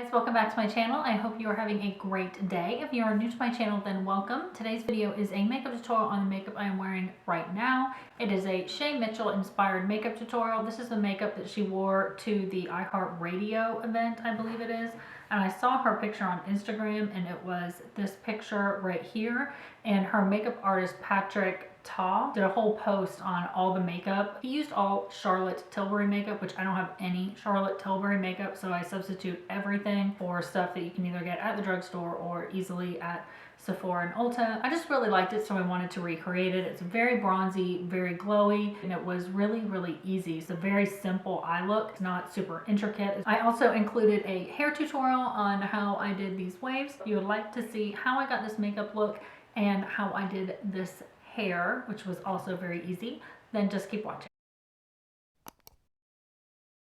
Guys, welcome back to my channel. I hope you are having a great day. If you are new to my channel, then welcome. Today's video is a makeup tutorial on the makeup I am wearing right now. It is a Shay Mitchell inspired makeup tutorial. This is the makeup that she wore to the iHeartRadio event, I believe it is. And I saw her picture on Instagram, and it was this picture right here. And her makeup artist, Patrick did a whole post on all the makeup. He used all Charlotte Tilbury makeup, which I don't have any Charlotte Tilbury makeup, so I substitute everything for stuff that you can either get at the drugstore or easily at Sephora and Ulta. I just really liked it, so I wanted to recreate it. It's very bronzy, very glowy, and it was really easy. It's a very simple eye look. It's not super intricate. I also included a hair tutorial on how I did these waves. If you would like to see how I got this makeup look and how I did this hair, which was also very easy, then just keep watching.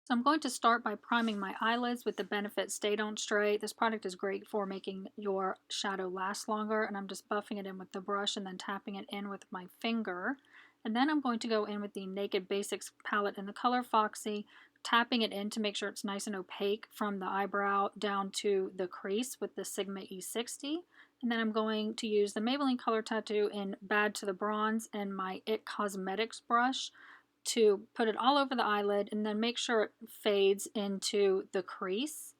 So I'm going to start by priming my eyelids with the Benefit Stay Don't Stray. This product is great for making your shadow last longer, and I'm just buffing it in with the brush and then tapping it in with my finger. And then I'm going to go in with the Naked Basics palette in the color Foxy, tapping it in to make sure it's nice and opaque from the eyebrow down to the crease with the Sigma E60. And then I'm going to use the Maybelline Color Tattoo in Bad to the Bronze and my IT Cosmetics brush to put it all over the eyelid and then make sure it fades into the crease.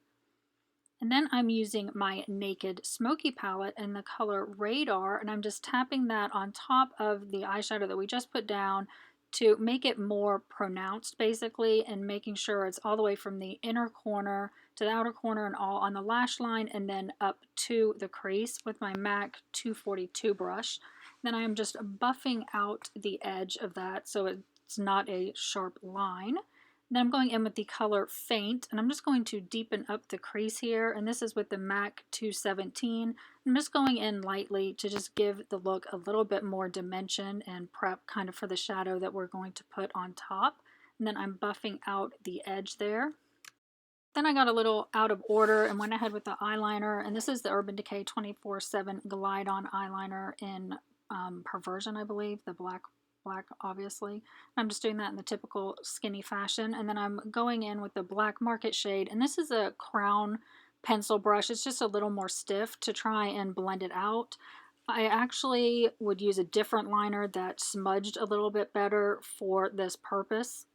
And then I'm using my Naked Smokey palette in the color Radar, and I'm just tapping that on top of the eyeshadow that we just put down to make it more pronounced basically, and making sure it's all the way from the inner corner to the outer corner and all on the lash line and then up to the crease with my MAC 242 brush. Then I am just buffing out the edge of that so it's not a sharp line. Then I'm going in with the color Faint, and I'm just going to deepen up the crease here, and this is with the MAC 217. I'm just going in lightly to just give the look a little bit more dimension and prep kind of for the shadow that we're going to put on top. And then I'm buffing out the edge there. Then I got a little out of order and went ahead with the eyeliner, and this is the Urban Decay 24/7 Glide On eyeliner in Perversion, I believe, the black obviously. I'm just doing that in the typical skinny fashion, and then I'm going in with the Black Market shade, and this is a crown pencil brush. It's just a little more stiff to try and blend it out. I actually would use a different liner that smudged a little bit better for this purpose.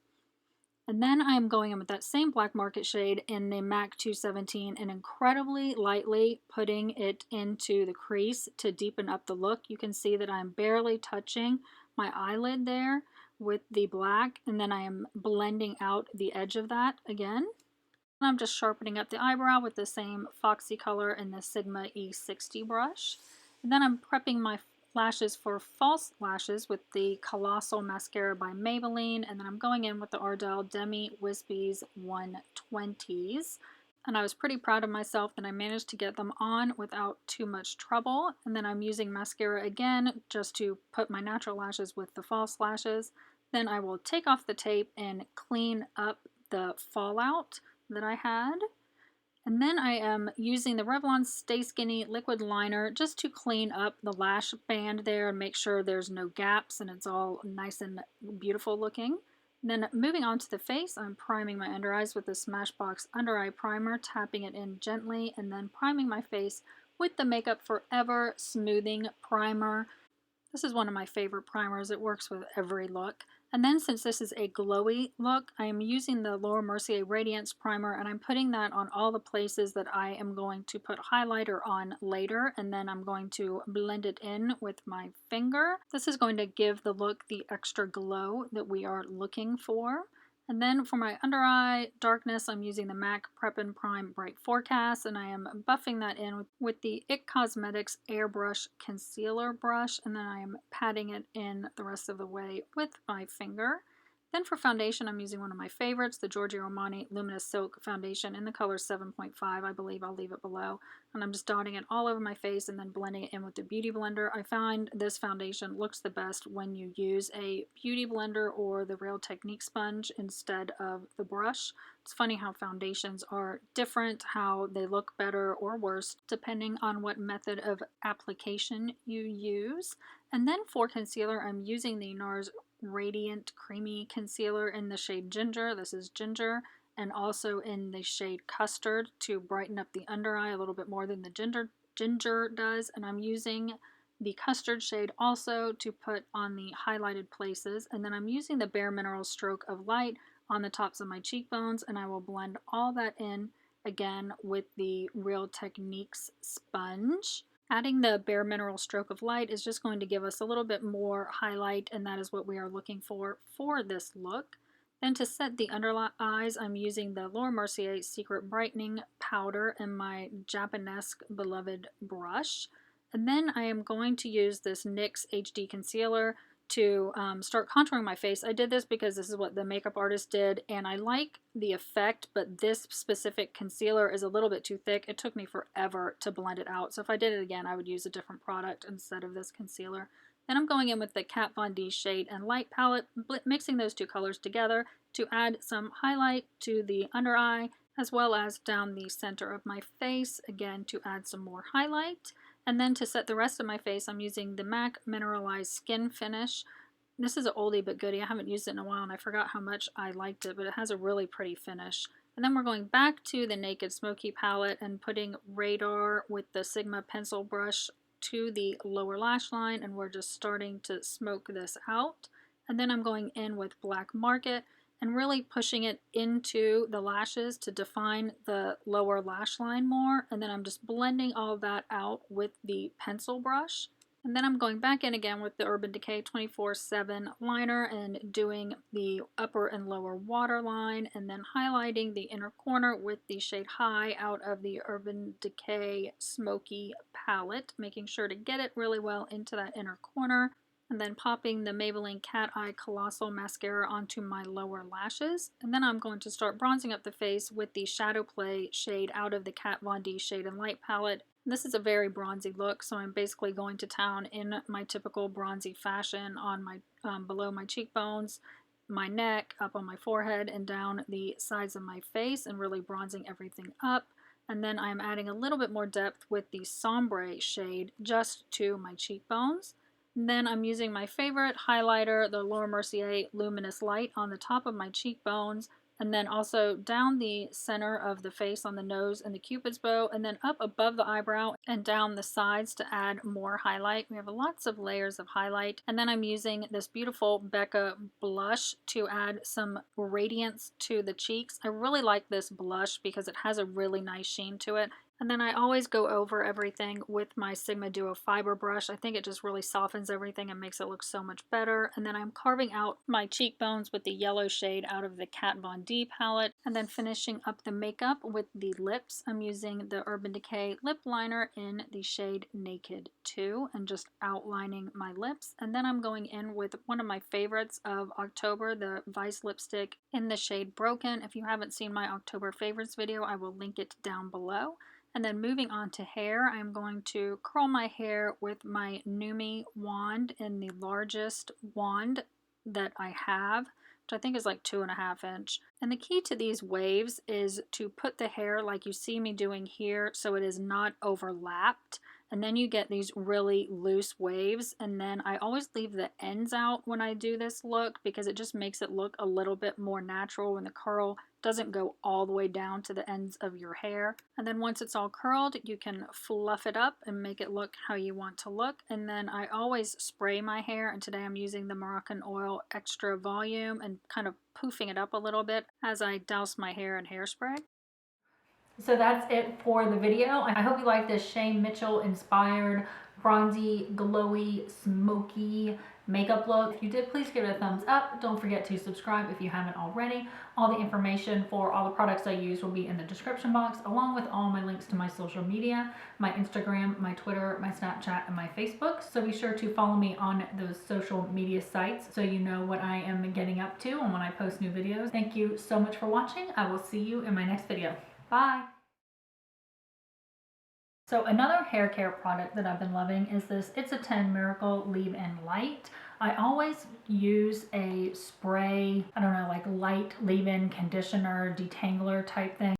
And then I'm going in with that same Black Market shade in the MAC 217 and incredibly lightly putting it into the crease to deepen up the look. You can see that I'm barely touching my eyelid there with the black, and then I am blending out the edge of that again. And I'm just sharpening up the eyebrow with the same Foxy color in the Sigma E60 brush. And then I'm prepping my lashes for false lashes with the Colossal mascara by Maybelline, and then I'm going in with the Ardell Demi Wispies 120s. And I was pretty proud of myself that I managed to get them on without too much trouble. And then I'm using mascara again just to put my natural lashes with the false lashes. Then I will take off the tape and clean up the fallout that I had. And then I am using the Revlon Stay Skinny liquid liner just to clean up the lash band there and make sure there's no gaps and it's all nice and beautiful looking. Then moving on to the face, I'm priming my under eyes with the Smashbox Under Eye Primer, tapping it in gently, and then priming my face with the Makeup Forever Smoothing Primer. This is one of my favorite primers. It works with every look. And then since this is a glowy look, I am using the Laura Mercier Radiance Primer, and I'm putting that on all the places that I am going to put highlighter on later, and then I'm going to blend it in with my finger. This is going to give the look the extra glow that we are looking for. And then for my under eye darkness, I'm using the MAC Prep and Prime Bright Forecast, and I am buffing that in with the IT Cosmetics Airbrush Concealer brush, and then I am patting it in the rest of the way with my finger. Then for foundation, I'm using one of my favorites, the Giorgio Armani Luminous Silk Foundation in the color 7.5, I believe. I'll leave it below. And I'm just dotting it all over my face and then blending it in with the Beauty Blender. I find this foundation looks the best when you use a Beauty Blender or the Real Technique sponge instead of the brush. It's funny how foundations are different, how they look better or worse, depending on what method of application you use. And then for concealer, I'm using the NARS Radiant Creamy Concealer in the shade Ginger. This is Ginger. and also in the shade Custard to brighten up the under eye a little bit more than the ginger does. And I'm using the Custard shade also to put on the highlighted places. And then I'm using the Bare Minerals Stroke of Light on the tops of my cheekbones, and I will blend all that in again with the Real Techniques sponge. Adding the Bare Mineral Stroke of Light is just going to give us a little bit more highlight, and that is what we are looking for this look. Then to set the under eyes, I'm using the Laura Mercier Secret Brightening Powder in my Japanesque Beloved brush. And then I am going to use this NYX HD Concealer to start contouring my face. I did this because this is what the makeup artist did, and I like the effect, but this specific concealer is a little bit too thick. It took me forever to blend it out, so if I did it again, I would use a different product instead of this concealer. Then I'm going in with the Kat Von D Shade and Light palette, mixing those two colors together to add some highlight to the under eye, as well as down the center of my face, again to add some more highlight. And then to set the rest of my face, I'm using the MAC Mineralized Skin Finish. This is an oldie but goodie. I haven't used it in a while and I forgot how much I liked it, but it has a really pretty finish. And then we're going back to the Naked Smoky palette and putting Radar with the Sigma pencil brush to the lower lash line, and we're just starting to smoke this out. And then I'm going in with Black Market and really pushing it into the lashes to define the lower lash line more. And then I'm just blending all of that out with the pencil brush. And then I'm going back in again with the Urban Decay 24/7 liner and doing the upper and lower waterline, and then highlighting the inner corner with the shade High out of the Urban Decay Smoky palette, making sure to get it really well into that inner corner. And then popping the Maybelline Cat Eye Colossal Mascara onto my lower lashes. And then I'm going to start bronzing up the face with the Shadowplay shade out of the Kat Von D Shade and Light palette. And this is a very bronzy look, so I'm basically going to town in my typical bronzy fashion on my below my cheekbones, my neck, up on my forehead, and down the sides of my face, and really bronzing everything up. And then I'm adding a little bit more depth with the Sombre shade just to my cheekbones. And then I'm using my favorite highlighter, the Laura Mercier Luminous Light, on the top of my cheekbones, and then also down the center of the face on the nose and the Cupid's bow, and then up above the eyebrow and down the sides to add more highlight. We have lots of layers of highlight. And then I'm using this beautiful Becca blush to add some radiance to the cheeks. I really like this blush because it has a really nice sheen to it. And then I always go over everything with my Sigma Duo Fiber brush. I think it just really softens everything and makes it look so much better. And then I'm carving out my cheekbones with the yellow shade out of the Kat Von D palette. And then finishing up the makeup with the lips, I'm using the Urban Decay lip liner in the shade Naked 2 and just outlining my lips. And then I'm going in with one of my favorites of October, the Vice lipstick in the shade Broken. If you haven't seen my October favorites video, I will link it down below. And then moving on to hair, I'm going to curl my hair with my Numi wand in the largest wand that I have, which I think is like 2.5 inch. And the key to these waves is to put the hair like you see me doing here so it is not overlapped. And then you get these really loose waves, and then I always leave the ends out when I do this look because it just makes it look a little bit more natural when the curl doesn't go all the way down to the ends of your hair. And then once it's all curled, you can fluff it up and make it look how you want to look. And then I always spray my hair, and today I'm using the Moroccan Oil Extra Volume and kind of poofing it up a little bit as I douse my hair in hairspray. So that's it for the video. I hope you like this Shay Mitchell inspired bronzy, glowy, smoky makeup look. If you did, please give it a thumbs up. Don't forget to subscribe if you haven't already. All the information for all the products I use will be in the description box, along with all my links to my social media, my Instagram, my Twitter, my Snapchat, and my Facebook. So be sure to follow me on those social media sites so you know what I am getting up to and when I post new videos. Thank you so much for watching. I will see you in my next video. Bye! So another hair care product that I've been loving is this It's a 10 Miracle Leave-In Light. I always use a spray, I don't know, like light leave-in conditioner, detangler type thing.